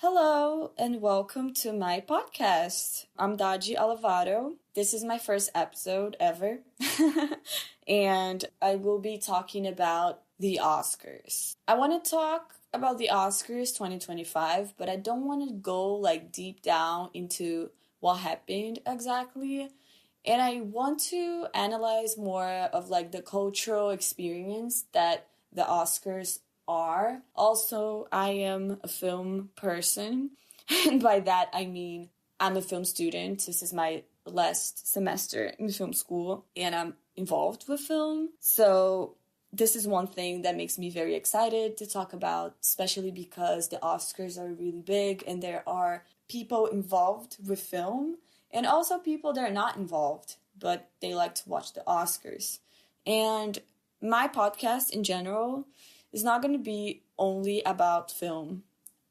Hello and welcome to my podcast. I'm Daji Alvaro. This is my first episode ever. And I will be talking about the Oscars. I want to talk about the Oscars 2025, but I don't want to go deep down into what happened exactly. And I want to analyze more of the cultural experience that the Oscars are. Also, I am a film person, and by that I mean I'm a film student. This is my last semester in film school, and I'm involved with film. So this is one thing that makes me very excited to talk about, especially because the Oscars are really big and there are people involved with film and also people that are not involved, but they like to watch the Oscars. And my podcast in general is not going to be only about film.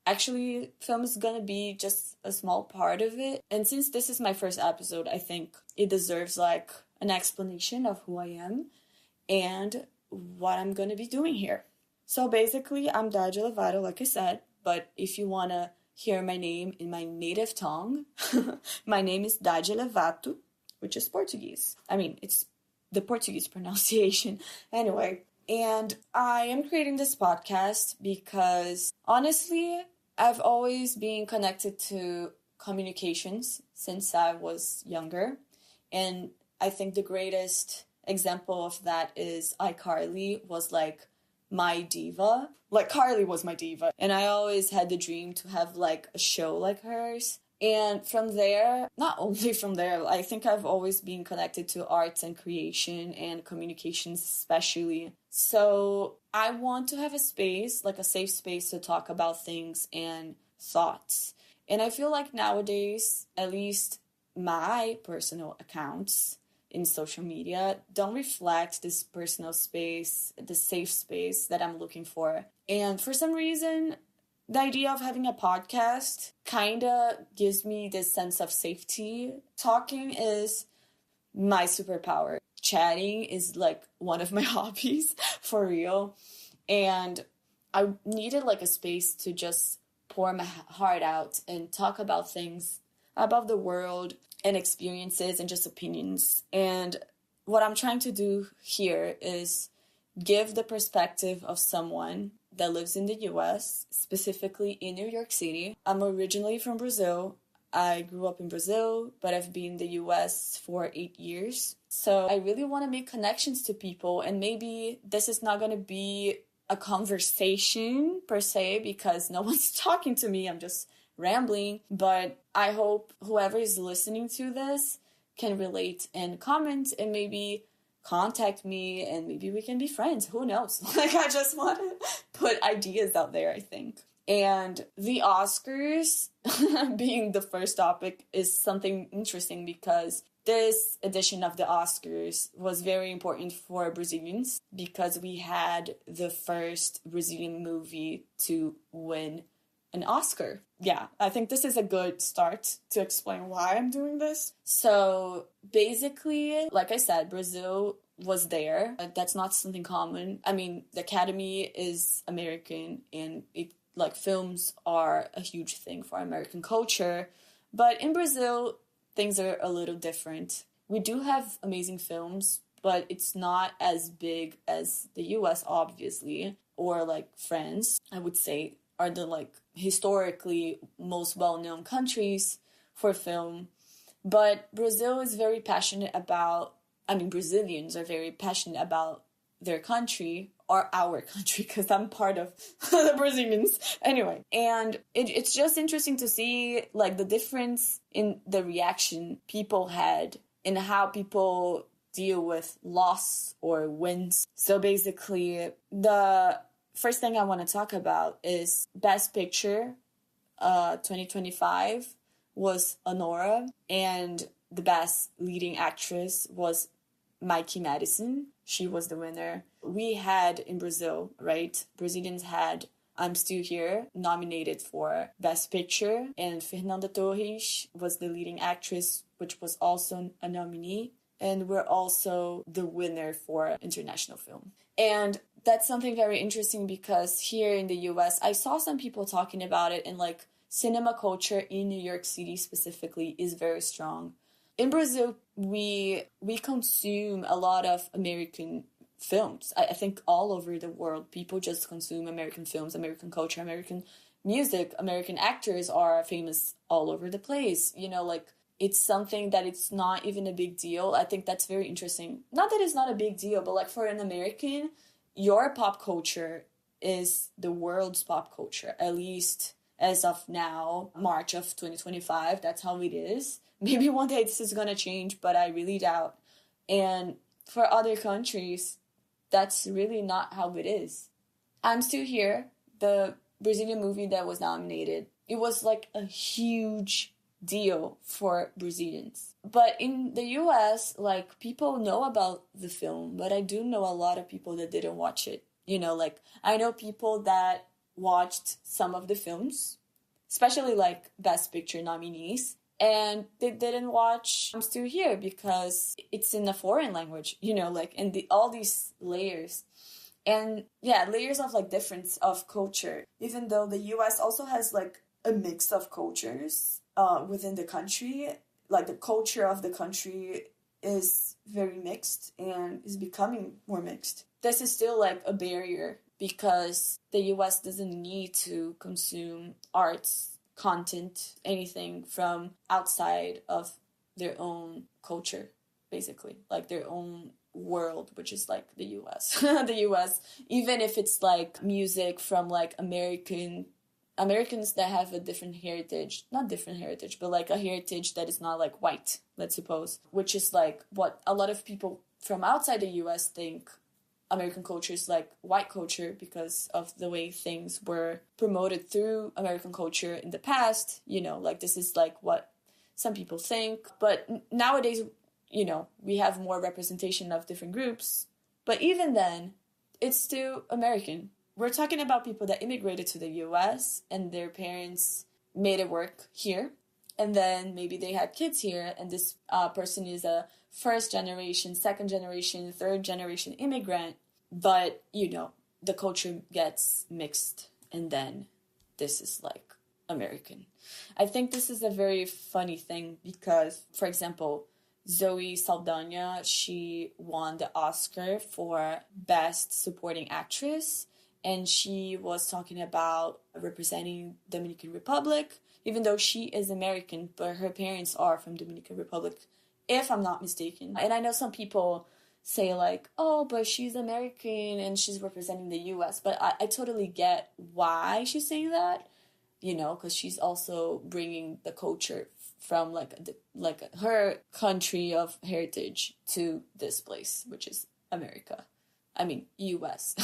Actually, film is going to be just a small part of it. And since this is my first episode, I think it deserves an explanation of who I am and what I'm going to be doing here. So basically, I'm Daja Lovato, like I said, but if you want to hear my name in my native tongue, my name is Daja Lovato, which is Portuguese. I mean, it's the Portuguese pronunciation. Anyway, and I am creating this podcast because, honestly, I've always been connected to communications since I was younger. And I think the greatest example of that is iCarly was my diva. Carly was my diva. And I always had the dream to have a show like hers. And from there, not only from there, I think I've always been connected to arts and creation and communications especially. So I want to have a space, a safe space to talk about things and thoughts. And I feel like nowadays, at least my personal accounts in social media don't reflect this personal space, the safe space that I'm looking for. And for some reason, the idea of having a podcast kind of gives me this sense of safety. Talking is my superpower. Chatting is one of my hobbies, for real. And I needed a space to just pour my heart out and talk about things, about the world and experiences and just opinions. And what I'm trying to do here is give the perspective of someone that lives in the US, specifically in New York City. I'm originally from Brazil. I grew up in Brazil, but I've been in the US for 8 years. So I really want to make connections to people, and maybe this is not going to be a conversation per se because no one's talking to me. I'm just rambling, but I hope whoever is listening to this can relate and comment and maybe contact me and maybe we can be friends. Who knows? I just want to put ideas out there, I think. And the Oscars being the first topic is something interesting because this edition of the Oscars was very important for Brazilians because we had the first Brazilian movie to win an Oscar. Yeah, I think this is a good start to explain why I'm doing this. So basically, like I said, Brazil was there. That's not something common. I mean, the Academy is American and films are a huge thing for American culture. But in Brazil, things are a little different. We do have amazing films, but it's not as big as the US, obviously, or France, I would say, are the historically most well-known countries for film. But Brazil is very passionate about, Brazilians are very passionate about their country, or our country, because I'm part of the Brazilians. Anyway, and it's just interesting to see the difference in the reaction people had and how people deal with loss or wins. So basically, the first thing I want to talk about is Best Picture 2025 was Honora, and the Best Leading Actress was Mikey Madison. She was the winner. We had in Brazil, right? Brazilians had I'm Still Here nominated for Best Picture, and Fernanda Torres was the leading actress, which was also a nominee. And we're also the winner for international film. And that's something very interesting because here in the US, I saw some people talking about it and cinema culture in New York City specifically is very strong. In Brazil, we consume a lot of American films. I think all over the world, people just consume American films, American culture, American music. American actors are famous all over the place. You know, like, it's something that it's not even a big deal. I think that's very interesting. Not that it's not a big deal, but like for an American, your pop culture is the world's pop culture, at least as of now, March of 2025. That's how it is. Maybe one day this is going to change, but I really doubt. And for other countries, that's really not how it is. I'm Still Here, the Brazilian movie that was nominated. It was like a huge deal for Brazilians. But in the US, like, people know about the film, but I do know a lot of people that didn't watch it. You know, like, I know people that watched some of the films, especially like Best Picture nominees, and they didn't watch I'm Still Here because it's in a foreign language, you know, like, and all these layers. And yeah, layers of like difference of culture, even though the US also has like a mix of cultures within the country. Like, the culture of the country is very mixed and is becoming more mixed. This is still like a barrier because the US doesn't need to consume arts, content, anything from outside of their own culture, basically, like their own world, which is like the US. The US, even if it's like music from like Americans that have a different heritage, not different heritage, but like a heritage that is not like white, let's suppose, which is like what a lot of people from outside the US think American culture is like white culture because of the way things were promoted through American culture in the past. You know, like, this is like what some people think. But nowadays, you know, we have more representation of different groups. But even then, it's still American. We're talking about people that immigrated to the US and their parents made it work here. And then maybe they had kids here, and this person is a first generation, second generation, third generation immigrant. But, you know, the culture gets mixed, and then this is like American. I think this is a very funny thing because, for example, Zoe Saldana, she won the Oscar for Best Supporting Actress, and she was talking about representing Dominican Republic, even though she is American, but her parents are from Dominican Republic, if I'm not mistaken. And I know some people say like, oh, but she's American and she's representing the US, but I totally get why she's saying that, you know, because she's also bringing the culture from like her country of heritage to this place, which is America. I mean, US.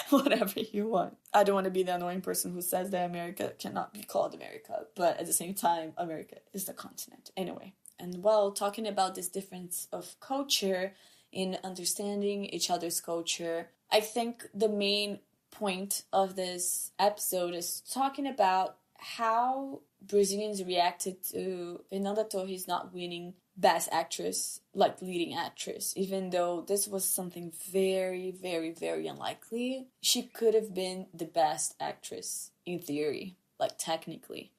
Whatever you want. I don't want to be the annoying person who says that America cannot be called America, but at the same time, America is the continent. Anyway. And well, talking about this difference of culture in understanding each other's culture, I think the main point of this episode is talking about how Brazilians reacted to Fernanda Torres not winning Best Actress, like leading actress, even though this was something very, very, very unlikely. She could have been the best actress in theory, like technically.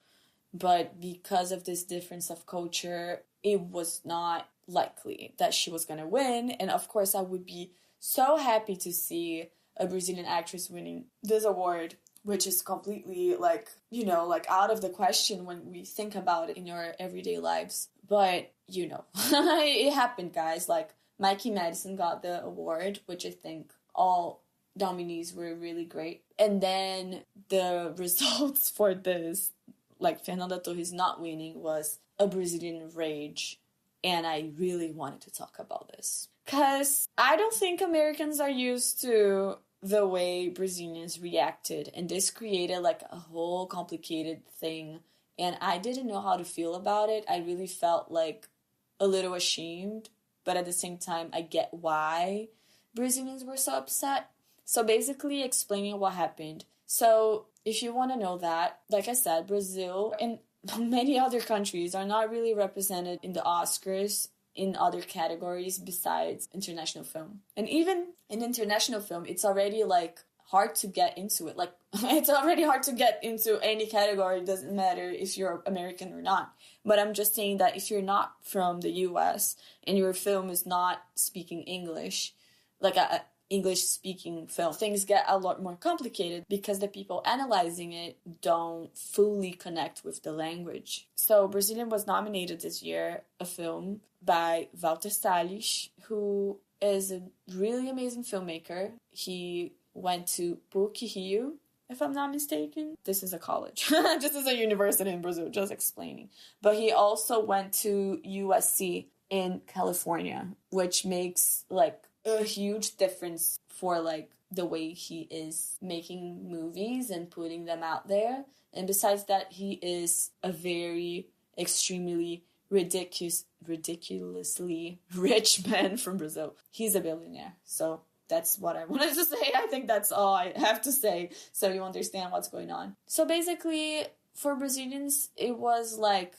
But because of this difference of culture, it was not likely that she was going to win. And of course, I would be so happy to see a Brazilian actress winning this award, which is completely like, you know, like out of the question when we think about it in our everyday lives. But, you know, it happened, guys. Like, Mikey Madison got the award, which I think all nominees were really great. And then the results for this, like Fernanda Torres not winning, was a Brazilian rage. And I really wanted to talk about this. Because I don't think Americans are used to the way Brazilians reacted. And this created like a whole complicated thing. And I didn't know how to feel about it. I really felt like a little ashamed. But at the same time, I get why Brazilians were so upset. So basically explaining what happened. So if you want to know that, like I said, Brazil and many other countries are not really represented in the Oscars in other categories besides international film. And even in international film, it's already like hard to get into it. Like, it's already hard to get into any category. It doesn't matter if you're American or not. But I'm just saying that if you're not from the US and your film is not speaking English, like a English-speaking film, things get a lot more complicated because the people analyzing it don't fully connect with the language. So Brazilian was nominated this year, a film by Walter Salles, who is a really amazing filmmaker. He went to PUC-Rio, if I'm not mistaken. This is a college. This is a university in Brazil, just explaining. But he also went to USC in California, which makes, like, a huge difference for, like, the way he is making movies and putting them out there. And besides that, he is a very extremely ridiculously rich man from Brazil. He's a billionaire. So that's what I wanted to say. I think that's all I have to say so you understand what's going on. So basically, for Brazilians, it was like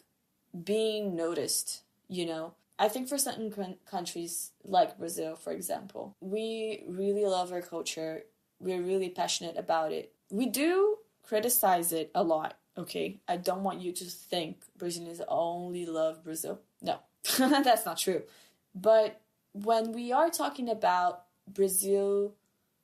being noticed, you know. I think for certain countries, like Brazil, for example, we really love our culture. We're really passionate about it. We do criticize it a lot, okay? I don't want you to think Brazilians only love Brazil. No, that's not true. But when we are talking about Brazil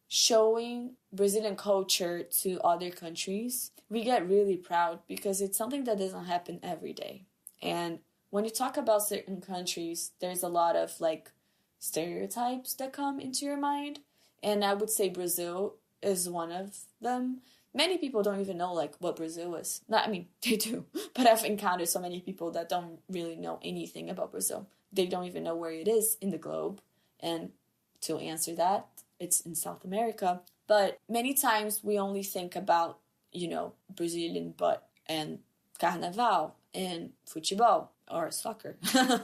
showing Brazilian culture to other countries, we get really proud because it's something that doesn't happen every day. And when you talk about certain countries, there's a lot of, like, stereotypes that come into your mind. And I would say Brazil is one of them. Many people don't even know, like, what Brazil is. I mean, they do. But I've encountered so many people that don't really know anything about Brazil. They don't even know where it is in the globe. And to answer that, it's in South America. But many times we only think about, you know, Brazilian butt and carnaval and futebol, or soccer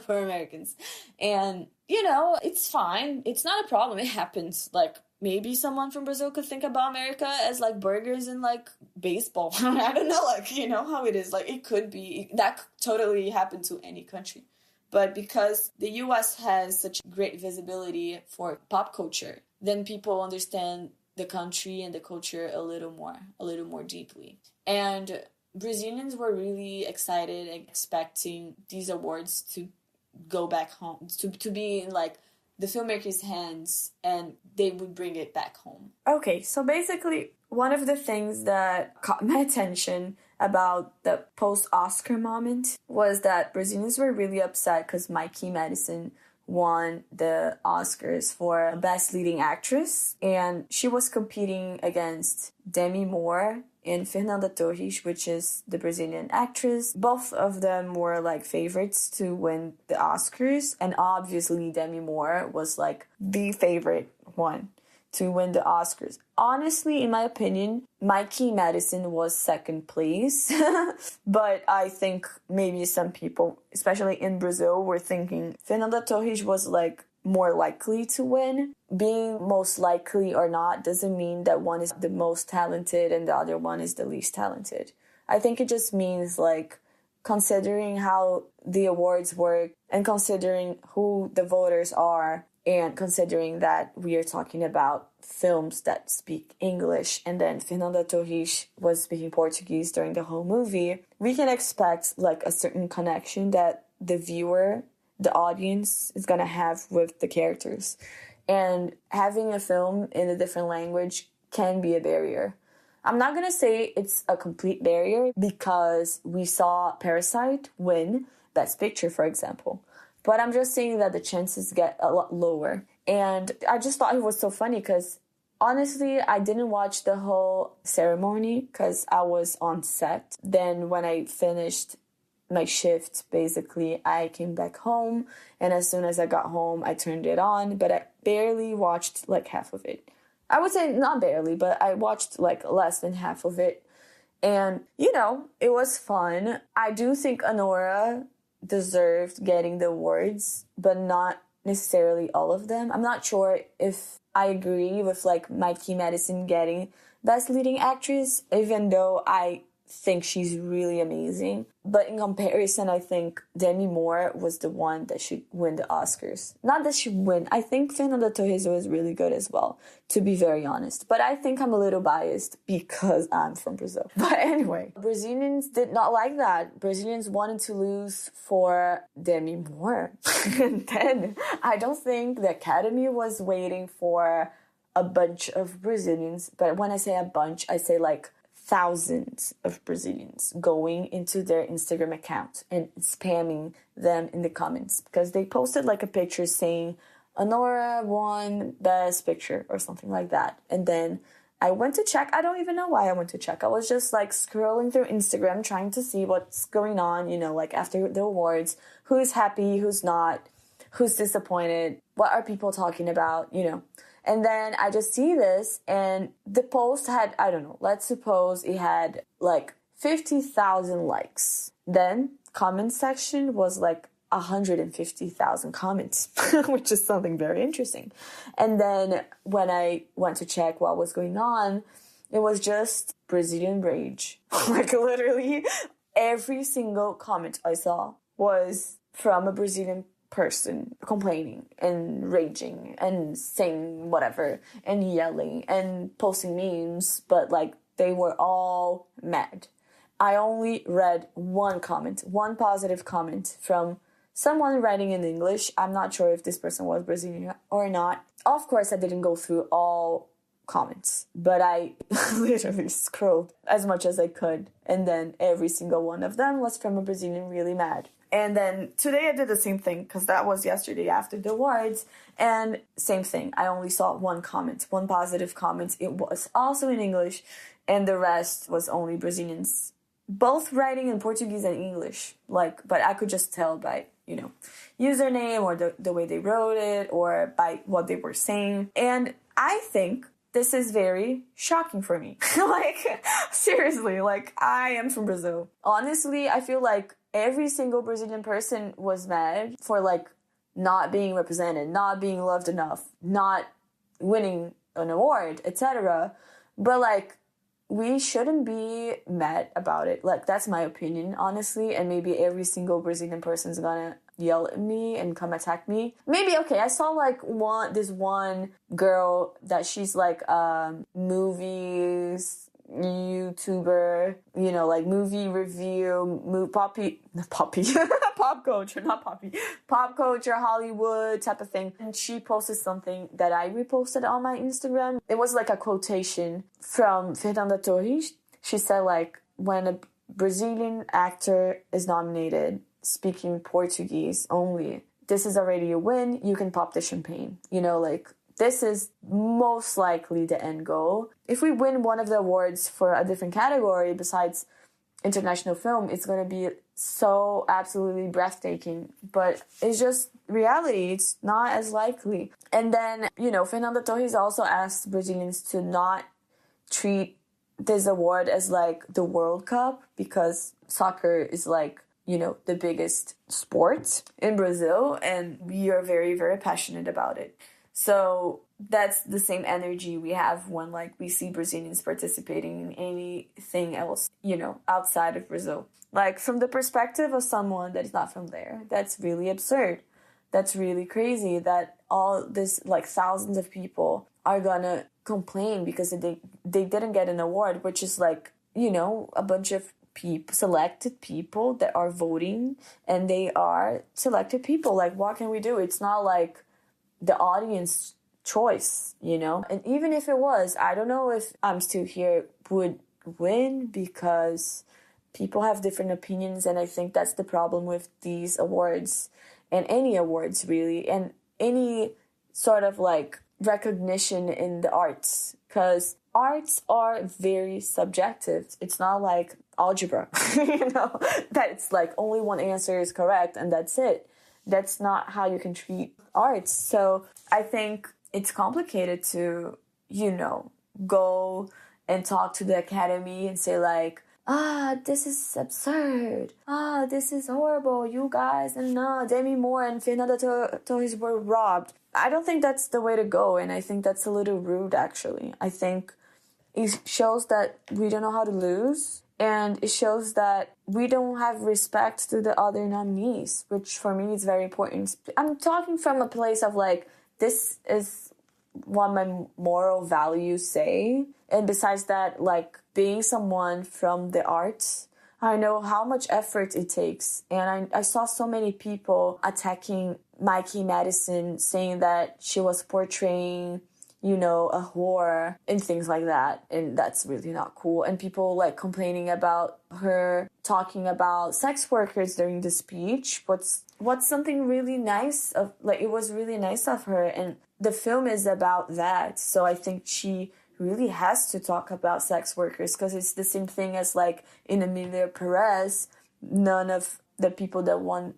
for Americans. And, you know, it's fine. It's not a problem. It happens. Like, maybe someone from Brazil could think about America as, like, burgers and, like, baseball. I don't know, like, you know how it is. Like, it could be. That totally happened to any country. But because the US has such great visibility for pop culture, then people understand the country and the culture a little more deeply. And Brazilians were really excited and expecting these awards to go back home, to be in, like, the filmmakers' hands, and they would bring it back home. Okay, so basically, one of the things that caught my attention about the post-Oscar moment was that Brazilians were really upset because Mikey Madison won the Oscars for Best Leading Actress, and she was competing against Demi Moore and Fernanda Torres, which is the Brazilian actress. Both of them were, like, favorites to win the Oscars, and obviously Demi Moore was, like, the favorite one to win the Oscars. Honestly, in my opinion, Mikey Madison was second place, but I think maybe some people, especially in Brazil, were thinking Fernanda Torres was, like, more likely to win. Being most likely or not doesn't mean that one is the most talented and the other one is the least talented. I think it just means, like, considering how the awards work and considering who the voters are and considering that we are talking about films that speak English and then Fernanda Torres was speaking Portuguese during the whole movie, we can expect, like, a certain connection that the viewer, the audience, is gonna have with the characters. And having a film in a different language can be a barrier. I'm not gonna say it's a complete barrier because we saw Parasite win Best Picture, for example. But I'm just saying that the chances get a lot lower. And I just thought it was so funny because, honestly, I didn't watch the whole ceremony because I was on set. Then when I finished my shift, basically, I came back home. And as soon as I got home, I turned it on. But I barely watched, like, half of it. I would say not barely, but I watched, like, less than half of it. And, you know, it was fun. I do think Anora deserved getting the awards, but not necessarily all of them. I'm not sure if I agree with, like, Mikey Madison getting Best Leading Actress, even though I think she's really amazing. But in comparison, I think Demi Moore was the one that should win the Oscars. Not that she win. I think Fernanda Torres was really good as well, to be very honest. But I think I'm a little biased because I'm from Brazil. But anyway, Brazilians did not like that. Brazilians wanted to lose for Demi Moore. And then I don't think the Academy was waiting for a bunch of Brazilians. But when I say a bunch, I say like thousands of Brazilians going into their Instagram account and spamming them in the comments because they posted like a picture saying Honora won best picture or something like that. And then I went to check. I don't even know why I went to check. I was just like scrolling through Instagram trying to see what's going on, you know, like after the awards, who's happy, who's not, who's disappointed, what are people talking about, you know. And then I just see this, and the post had, I don't know, let's suppose it had like 50,000 likes. Then comment section was like 150,000 comments, which is something very interesting. And then when I went to check what was going on, it was just Brazilian rage. Like literally every single comment I saw was from a Brazilian person complaining and raging and saying whatever and yelling and posting memes, but like they were all mad. I only read one comment, one positive comment from someone writing in English. I'm not sure if this person was Brazilian or not. Of course, I didn't go through all comments, but I literally scrolled as much as I could, and then every single one of them was from a Brazilian really mad. And then today I did the same thing because that was yesterday after the awards. And same thing. I only saw one comment, one positive comment. It was also in English. And the rest was only Brazilians, both writing in Portuguese and English. Like, but I could just tell by, you know, username or the way they wrote it or by what they were saying. And I think this is very shocking for me. Like, seriously, like I am from Brazil. Honestly, I feel like every single Brazilian person was mad for like not being represented, not being loved enough, not winning an award, etc. But like we shouldn't be mad about it. Like that's my opinion, honestly. And maybe every single Brazilian person is gonna yell at me and come attack me. Maybe, okay, I saw like this one girl that she's like movies YouTuber, you know, like movie review, pop culture, Hollywood type of thing. And she posted something that I reposted on my Instagram. It was like a quotation from Fernanda Torres. She said like, when a Brazilian actor is nominated speaking Portuguese only, this is already a win. You can pop the champagne, you know, like this is most likely the end goal. If we win one of the awards for a different category besides international film, it's going to be so absolutely breathtaking. But it's just reality. It's not as likely. And then, you know, Fernanda Torres also asked Brazilians to not treat this award as like the World Cup because soccer is like, you know, the biggest sport in Brazil and we are very, very passionate about it. So that's the same energy we have when like we see Brazilians participating in anything else, you know, outside of Brazil. Like from the perspective of someone that is not from there, that's really absurd. That's really crazy that all this like thousands of people are gonna complain because they didn't get an award, which is like, you know, a bunch of people, selected people that are voting and they are selected people. Like what can we do? It's not like the audience choice, you know? And even if it was, I don't know if I'm Still Here would win because people have different opinions, and I think that's the problem with these awards and any awards really, and any sort of like recognition in the arts, because arts are very subjective. It's not like algebra, you know, that it's like only one answer is correct and that's it. That's not how you can treat arts. So I think it's complicated to, you know, go and talk to the Academy and say like, this is absurd. This is horrible. You guys, and Demi Moore and Fernanda Torres were robbed. I don't think that's the way to go, and I think that's a little rude, actually. I think it shows that we don't know how to lose, And it shows that we don't have respect to the other nominees, which for me is very important. I'm talking from a place of like, this is what my moral values say. And besides that, like being someone from the arts, I know how much effort it takes. And I saw so many people attacking Mikey Madison, saying that she was portraying, you know, a whore and things like that. And that's really not cool. And people like complaining about her talking about sex workers during the speech. What's something really nice of, like, it was really nice of her. And the film is about that. So I think she really has to talk about sex workers, because it's the same thing as like in Emilia Perez. None of the people that won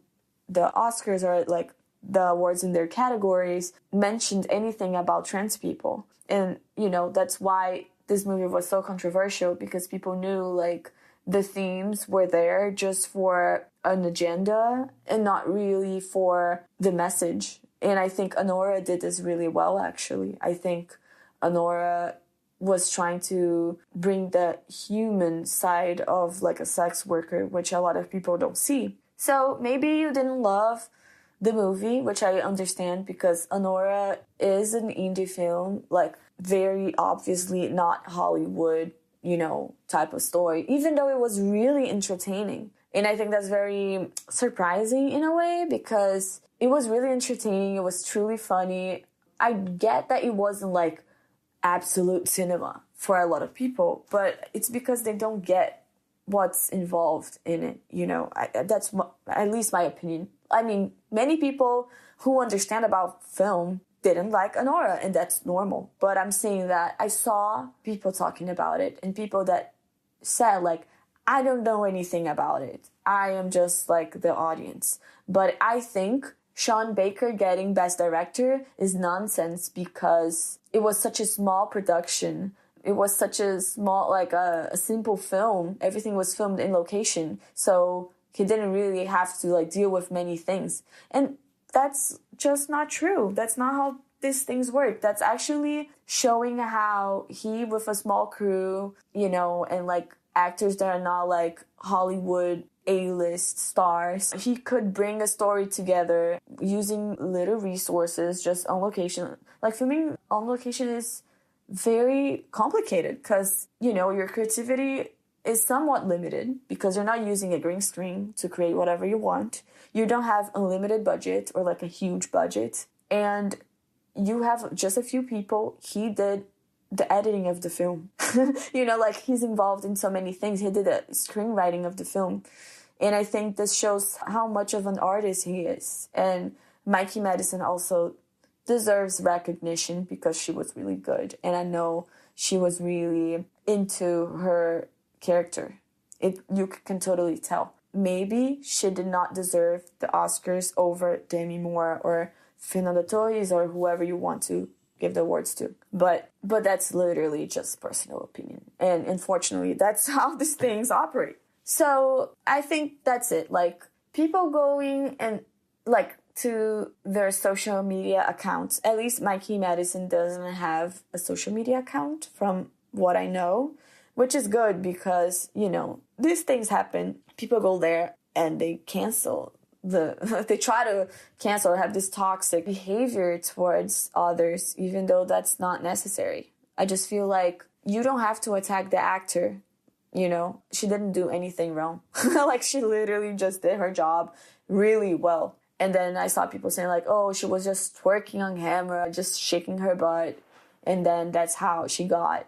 the Oscars or like the awards in their categories mentioned anything about trans people. And, you know, that's why this movie was so controversial, because people knew like the themes were there just for an agenda and not really for the message. And I think Anora did this really well, actually. I think Anora was trying to bring the human side of like a sex worker, which a lot of people don't see. So maybe you didn't love the movie, which I understand, because Anora is an indie film, like very obviously not Hollywood, you know, type of story, even though it was really entertaining. And I think that's very surprising in a way, because it was really entertaining. It was truly funny. I get that it wasn't like absolute cinema for a lot of people, but it's because they don't get what's involved in it, you know. That's at least my opinion. I mean, many people who understand about film didn't like Anora, and that's normal. But I'm saying that I saw people talking about it, and people that said like, I don't know anything about it. I am just like the audience. But I think Sean Baker getting Best Director is nonsense, because it was such a small production. It was such a small, like a simple film. Everything was filmed in location. So he didn't really have to like deal with many things. And that's just not true. That's not how these things work. That's actually showing how he, with a small crew, you know, and like actors that are not like Hollywood A-list stars, he could bring a story together using little resources just on location. Like filming on location is very complicated, because, you know, your creativity is somewhat limited because you're not using a green screen to create whatever you want. You don't have unlimited budget or like a huge budget, and you have just a few people. He did the editing of the film. You know, like he's involved in so many things. He did the screenwriting of the film. And I think this shows how much of an artist he is. And Mikey Madison also deserves recognition because she was really good. And I know she was really into her character. You can totally tell. Maybe she did not deserve the Oscars over Demi Moore or Fernanda Torres or whoever you want to give the awards to. But that's literally just personal opinion. And unfortunately, that's how these things operate. So I think that's it. Like, people going and like to their social media accounts. At least Mikey Madison doesn't have a social media account from what I know, which is good because, you know, these things happen. People go there and they cancel they try to cancel or have this toxic behavior towards others, even though that's not necessary. I just feel like you don't have to attack the actor. You know, she didn't do anything wrong. Like, she literally just did her job really well. And then I saw people saying like, oh, she was just twerking on camera, just shaking her butt. And then that's how she got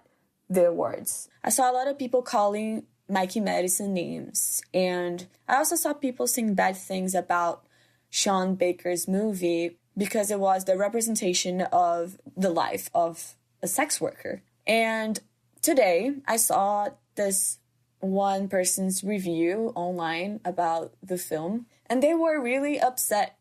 the awards. I saw a lot of people calling Mikey Madison names. And I also saw people saying bad things about Sean Baker's movie because it was the representation of the life of a sex worker. And today I saw this one person's review online about the film, and they were really upset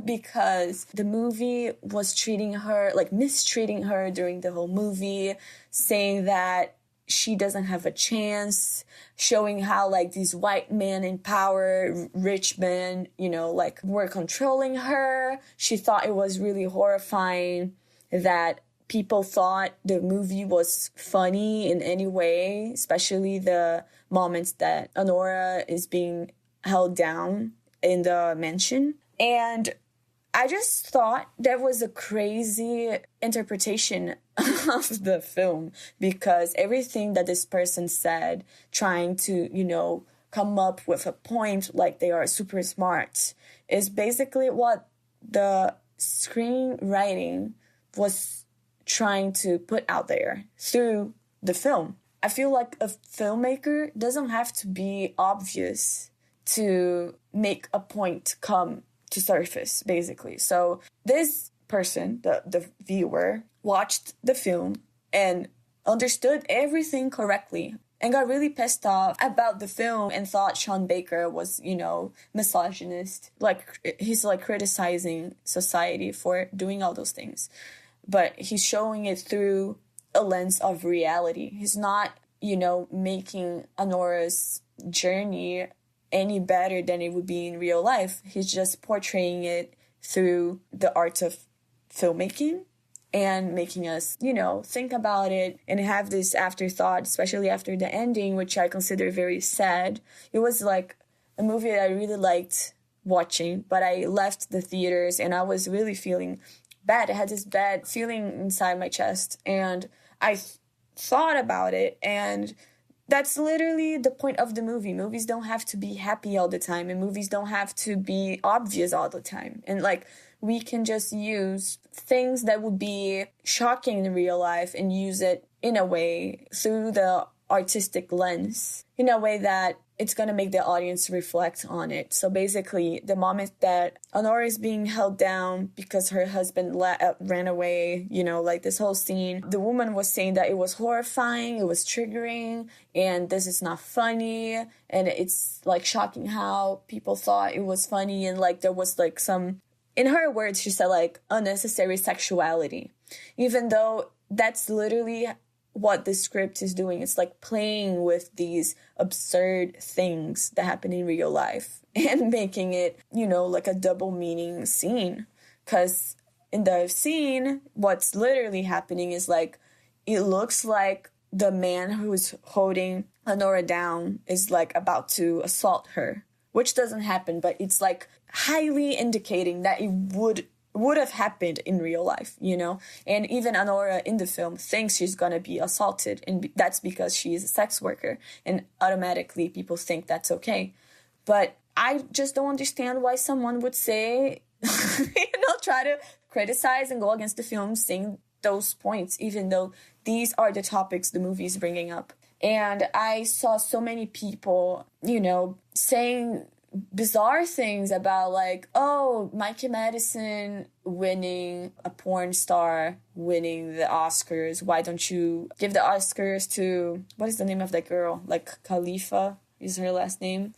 because the movie was treating her, like mistreating her during the whole movie, saying that she doesn't have a chance, showing how like these white men in power, rich men, you know, like were controlling her. She thought it was really horrifying that people thought the movie was funny in any way, especially the moments that Honora is being held down in the mansion. And I just thought that was a crazy interpretation of the film, because everything that this person said, trying to, come up with a point like they are super smart, is basically what the screenwriting was trying to put out there through the film. I feel like a filmmaker doesn't have to be obvious to make a point come to surface, basically. So this person, the viewer, watched the film and understood everything correctly and got really pissed off about the film and thought Sean Baker was, misogynist. Like, he's like criticizing society for doing all those things. But he's showing it through a lens of reality. He's not, making Honora's journey any better than it would be in real life. He's just portraying it through the art of filmmaking and making us, think about it and have this afterthought, especially after the ending, which I consider very sad. It was like a movie that I really liked watching, but I left the theaters and I was really feeling bad. I had this bad feeling inside my chest, and I thought about it, and that's literally the point of the movie. Movies don't have to be happy all the time, and movies don't have to be obvious all the time. And we can just use things that would be shocking in real life and use it in a way through the artistic lens, in a way that it's going to make the audience reflect on it. So basically, the moment that Honora is being held down because her husband ran away, this whole scene, the woman was saying that it was horrifying, it was triggering, and this is not funny, and it's shocking how people thought it was funny, and there was some, in her words, she said unnecessary sexuality, even though that's literally what the script is doing. It's playing with these absurd things that happen in real life and making it, a double meaning scene. Because in the scene, what's literally happening is it looks like the man who's holding Honora down is about to assault her, which doesn't happen, but it's highly indicating that it would have happened in real life, And even Honora in the film thinks she's gonna be assaulted, and that's because she is a sex worker, and automatically people think that's okay. But I just don't understand why someone would say, try to criticize and go against the film saying those points, even though these are the topics the movie is bringing up. And I saw so many people, saying bizarre things about Mikey Madison winning, a porn star winning the Oscars. Why don't you give the Oscars to, what is the name of that girl? Khalifa is her last name.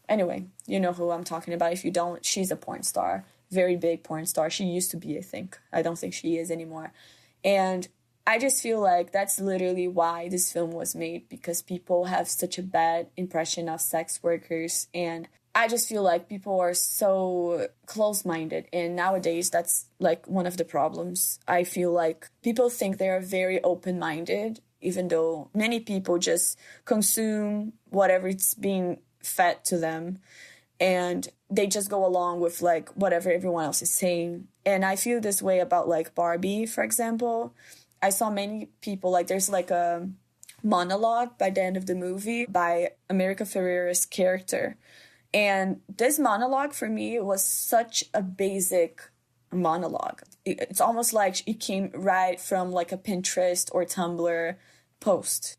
Anyway, you know who I'm talking about. If you don't, she's a porn star. Very big porn star. She used to be, I think. I don't think she is anymore. And I just feel that's literally why this film was made, because people have such a bad impression of sex workers, and I just feel people are so close-minded, and nowadays that's one of the problems. I feel people think they are very open-minded, even though many people just consume whatever it's being fed to them, and they just go along with whatever everyone else is saying. And I feel this way about Barbie, for example. I saw many people, there's a monologue by the end of the movie by America Ferrera's character. And this monologue for me was such a basic monologue. It's almost like it came right from a Pinterest or Tumblr post.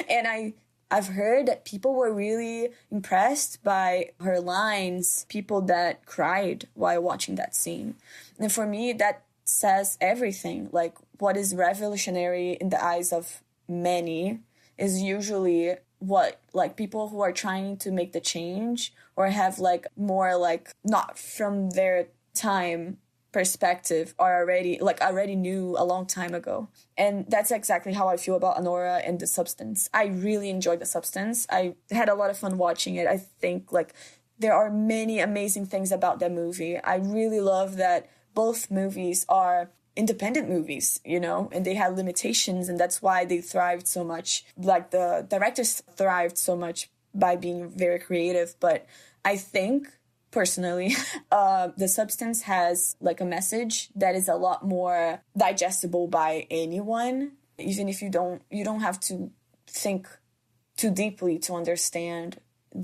And I've heard that people were really impressed by her lines, people that cried while watching that scene. And for me, that says everything. What is revolutionary in the eyes of many is usually what people who are trying to make the change or have more not from their time perspective are already knew a long time ago. And that's exactly how I feel about Honora and The Substance. I really enjoyed The Substance. I had a lot of fun watching it. I think there are many amazing things about that movie. I really love that both movies are independent movies, you know, and they had limitations, and that's why they thrived so much. Like, the directors thrived so much by being very creative. But I think, personally, the substance has like a message that is a lot more digestible by anyone, even if you don't have to think too deeply to understand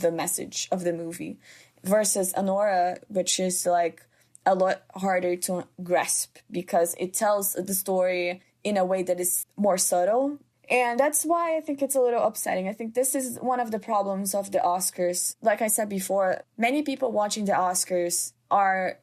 the message of the movie, versus Anora, which is like a lot harder to grasp because it tells the story in a way that is more subtle. And that's why I think it's a little upsetting. I think this is one of the problems of the Oscars. Like I said before, many people watching the Oscars are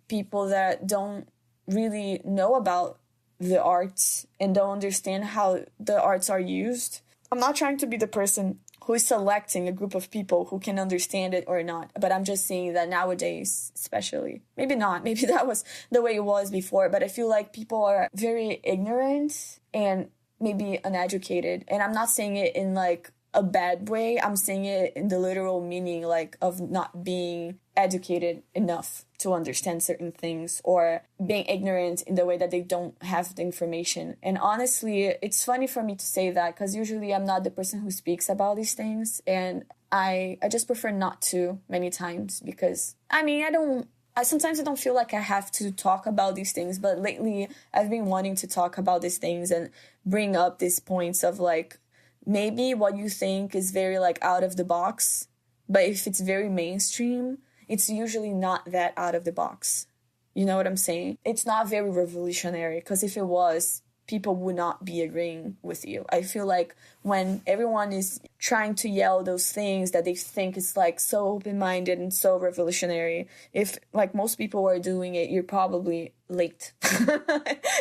people that don't really know about the arts and don't understand how the arts are used. I'm not trying to be the person who is selecting a group of people who can understand it or not. But I'm just saying that nowadays, especially, maybe not, maybe that was the way it was before, but I feel like people are very ignorant and maybe uneducated. And I'm not saying it in like a bad way. I'm saying it in the literal meaning, like, of not being educated enough to understand certain things, or being ignorant in the way that they don't have the information. And honestly, it's funny for me to say that because usually I'm not the person who speaks about these things, and I just prefer not to many times because, I mean, sometimes I don't feel like I have to talk about these things, but lately I've been wanting to talk about these things and bring up these points of like, maybe what you think is very like out of the box, but if it's very mainstream, it's usually not that out of the box. You know what I'm saying? It's not very revolutionary, because if it was, people would not be agreeing with you. I feel like when everyone is trying to yell those things that they think is like so open-minded and so revolutionary, if like most people are doing it, you're probably late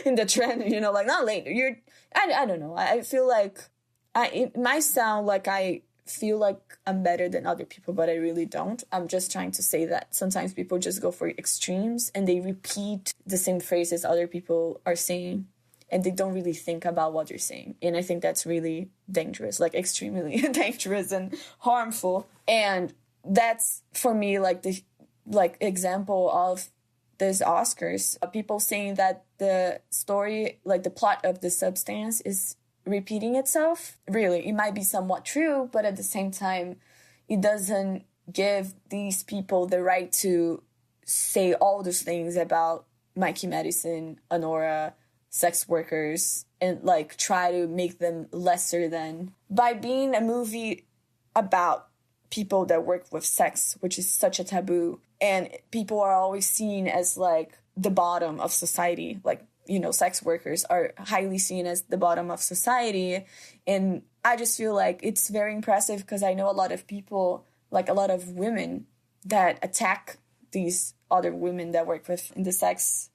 in the trend, you know, like not late. I don't know. I feel like it might sound like I feel like I'm better than other people, but I really don't. I'm just trying to say that sometimes people just go for extremes and they repeat the same phrases other people are saying, and they don't really think about what they're saying. And I think that's really dangerous, like extremely dangerous and harmful. And that's, for me, like the example of this Oscars. People saying that the story, like the plot of the substance, is repeating itself. Really, it might be somewhat true, but at the same time, it doesn't give these people the right to say all those things about Mikey Madison, Anora, sex workers, and like try to make them lesser than by being a movie about people that work with sex, which is such a taboo, and people are always seen as like the bottom of society. Like, you know, sex workers are highly seen as the bottom of society. And I just feel like it's very impressive because I know a lot of people, like a lot of women, that attack these other women that work with in the sex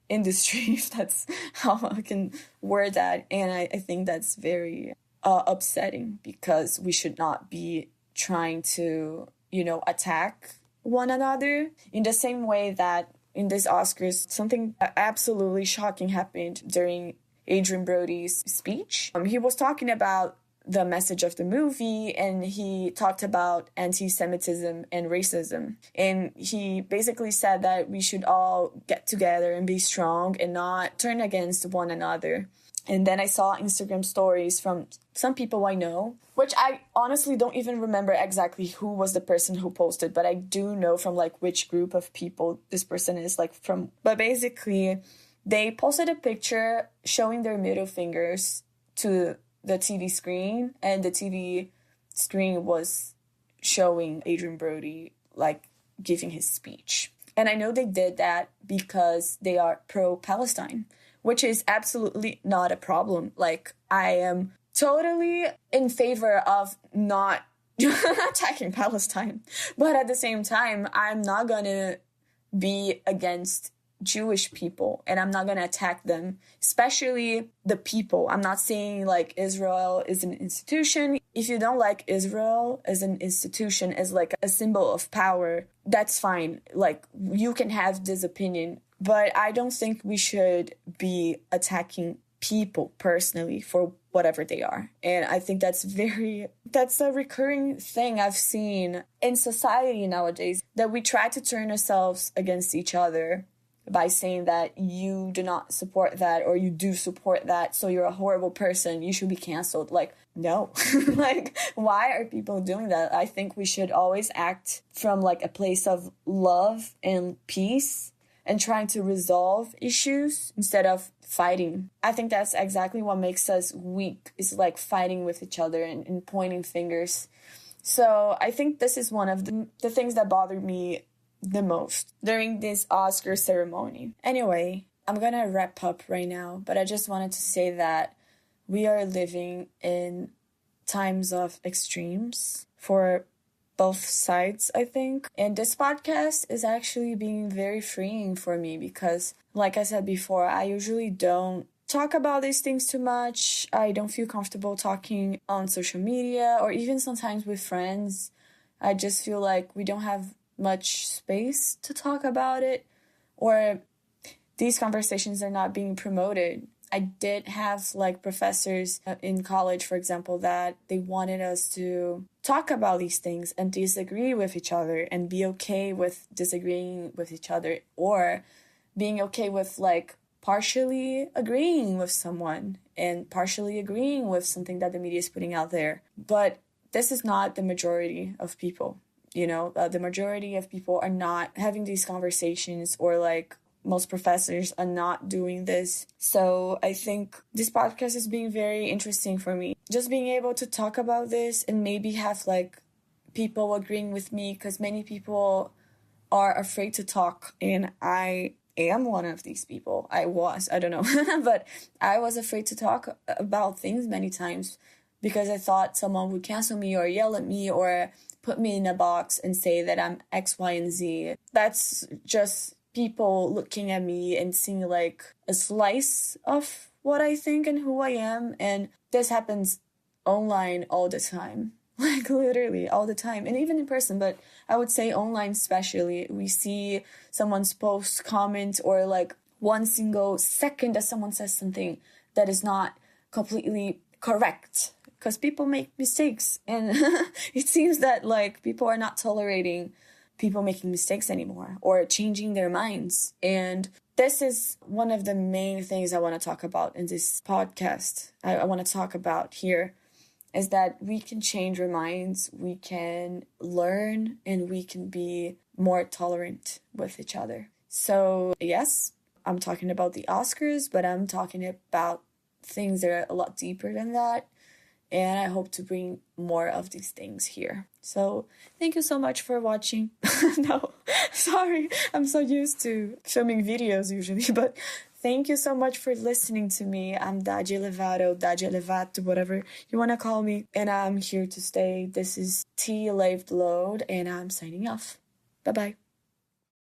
industry, if that's how I can word that. And I think that's very upsetting, because we should not be trying to, you know, attack one another in the same way that in this Oscars, something absolutely shocking happened during Adrien Brody's speech. He was talking about the message of the movie, and he talked about anti-Semitism and racism. And he basically said that we should all get together and be strong and not turn against one another. And then I saw Instagram stories from some people I know, which I honestly don't even remember exactly who was the person who posted, but I do know from like which group of people this person is like from. But basically, they posted a picture showing their middle fingers to the TV screen, and the TV screen was showing Adrien Brody like giving his speech. And I know they did that because they are pro-Palestine, which is absolutely not a problem. Like, I am totally in favor of not attacking Palestine. But at the same time, I'm not going to be against Jewish people, and I'm not going to attack them, especially the people. I'm not saying like Israel is an institution. If you don't like Israel as an institution, as like a symbol of power, that's fine. Like, you can have this opinion. But I don't think we should be attacking people personally for whatever they are. And I think that's a recurring thing I've seen in society nowadays, that we try to turn ourselves against each other by saying that you do not support that or you do support that, so you're a horrible person, you should be canceled. Like, no. Like, why are people doing that? I think we should always act from like a place of love and peace and trying to resolve issues instead of fighting. I think that's exactly what makes us weak, is like fighting with each other and pointing fingers. So I think this is one of the things that bothered me the most during this Oscar ceremony. Anyway, I'm gonna wrap up right now, but I just wanted to say that we are living in times of extremes for both sides, I think. And this podcast is actually being very freeing for me because, like I said before, I usually don't talk about these things too much. I don't feel comfortable talking on social media or even sometimes with friends. I just feel like we don't have much space to talk about it, or these conversations are not being promoted. I did have like professors in college, for example, that they wanted us to talk about these things and disagree with each other and be okay with disagreeing with each other, or being okay with like partially agreeing with someone and partially agreeing with something that the media is putting out there. But this is not the majority of people. You know, the majority of people are not having these conversations, or like most professors are not doing this. So I think this podcast is being very interesting for me. Just being able to talk about this and maybe have like people agreeing with me, because many people are afraid to talk, and I am one of these people. I don't know, but I was afraid to talk about things many times because I thought someone would cancel me or yell at me or put me in a box and say that I'm X, Y, and Z. That's just people looking at me and seeing like a slice of what I think and who I am. And this happens online all the time. Like literally all the time. And even in person, but I would say online especially. We see someone's post, comment, or like one single second that someone says something that is not completely correct. Because people make mistakes, and it seems that like people are not tolerating people making mistakes anymore or changing their minds. And this is one of the main things I want to talk about in this podcast. I want to talk about here is that we can change our minds, we can learn, and we can be more tolerant with each other. So yes, I'm talking about the Oscars, but I'm talking about things that are a lot deeper than that. And I hope to bring more of these things here. So thank you so much for watching. No, sorry. I'm so used to filming videos usually. But thank you so much for listening to me. I'm Dadi Laved, whatever you want to call me. And I'm here to stay. This is Laved, and I'm signing off. Bye-bye.